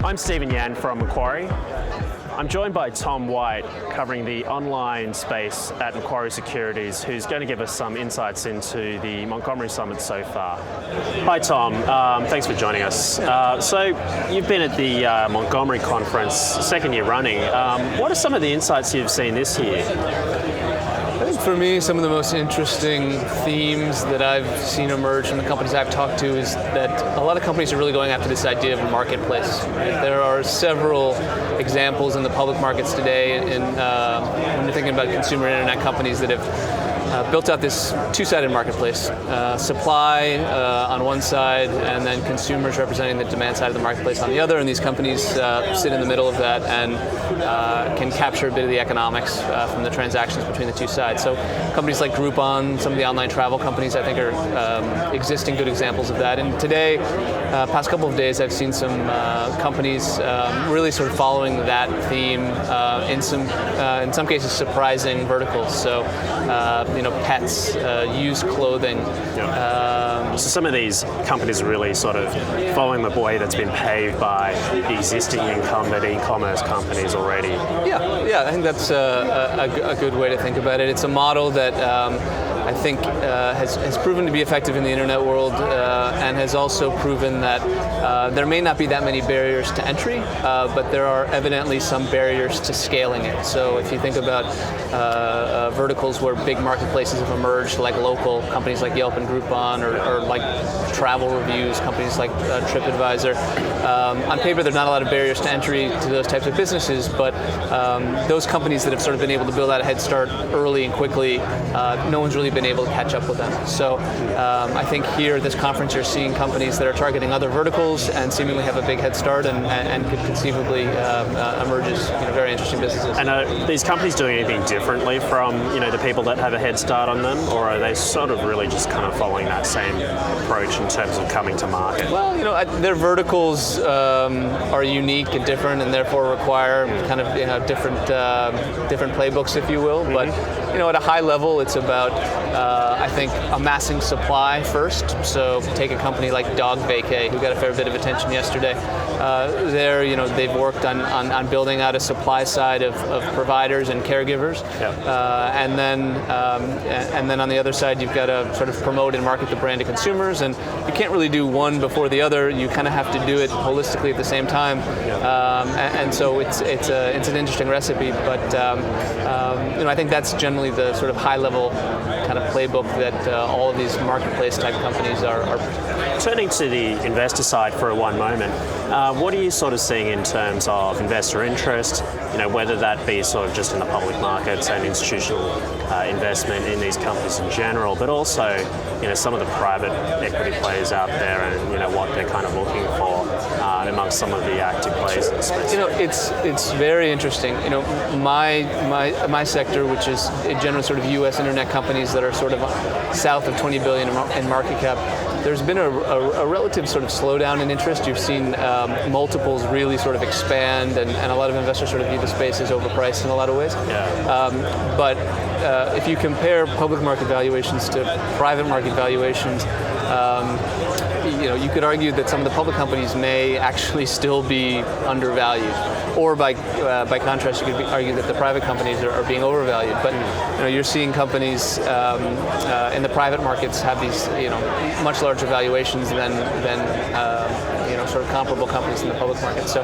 I'm Stephen Yan from Macquarie. I'm joined by Tom White, covering the online space at Macquarie Securities, who's going to give us some insights into the Montgomery summit so far. Hi Tom, thanks for joining us. So you've been at the Montgomery conference, second year running. What are some of the insights you've seen this year? I think for me, some of the most interesting themes that I've seen emerge from the companies I've talked to is that a lot of companies are really going after this idea of a marketplace. Right? There are several examples in the public markets today, when you're thinking about consumer internet companies that have built out this two-sided marketplace. Supply on one side, and then consumers representing the demand side of the marketplace on the other, and these companies sit in the middle of that and can capture a bit of the economics from the transactions between the two sides. So companies like Groupon, some of the online travel companies, I think are existing good examples of that. And today, past couple of days, I've seen some companies really sort of following that theme in some cases surprising verticals. So pets, used clothing. So some of these companies are really sort of following the way that's been paved by the existing incumbent e-commerce companies already. Yeah, I think that's a good way to think about it. It's a model that I think has proven to be effective in the internet world and has also proven that there may not be that many barriers to entry, but there are evidently some barriers to scaling it. So if you think about verticals where big marketplaces have emerged, like local companies like Yelp and Groupon, or like travel reviews, companies like TripAdvisor, on paper there's not a lot of barriers to entry to those types of businesses, but those companies that have sort of been able to build out a head start early and quickly, no one's really been able to catch up with them. So I think here at this conference you're seeing companies that are targeting other verticals and seemingly have a big head start and could conceivably emerge as very interesting businesses. And are these companies doing anything differently from the people that have a head start on them, or are they sort of really just kind of following that same approach in terms of coming to market? Well, their verticals are unique and different, and therefore require kind of different playbooks, if you will. But at a high level, it's about I think amassing supply first. So take a company like Dog Vacay, who got a fair bit of attention yesterday. They've worked on building out a supply side of providers and caregivers, and then on the other side you've got to sort of promote and market the brand to consumers, and you can't really do one before the other. You kind of have to do it holistically at the same time, and so it's an interesting recipe. But I think that's generally the sort of high-level kind of playbook that all of these marketplace type companies are. Turning to the investor side for one moment, what are you sort of seeing in terms of investor interest, whether that be sort of just in the public markets and institutional investment in these companies in general, but also some of the private equity players out there and what they're kind of looking for amongst some of the active players in the space? It's very interesting. My sector, which is generally sort of U.S. internet companies that are sort of south of 20 billion in market cap, there's been a relative sort of slowdown in interest. You've seen multiples really sort of expand, and a lot of investors sort of view the space as overpriced in a lot of ways. But if you compare public market valuations to private market valuations, you could argue that some of the public companies may actually still be undervalued, or by contrast, you could argue that the private companies are being overvalued. But you're seeing companies in the private markets have these much larger valuations than sort of comparable companies in the public market. So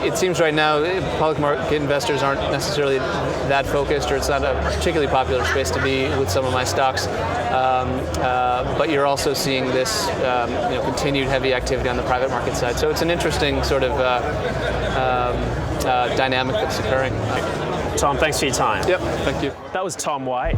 it seems right now public market investors aren't necessarily that focused, or it's not a particularly popular space to be with some of my stocks. But you're also seeing this continued heavy activity on the private market side. So it's an interesting sort of dynamic that's occurring. Tom, thanks for your time. Yep, thank you. That was Tom White.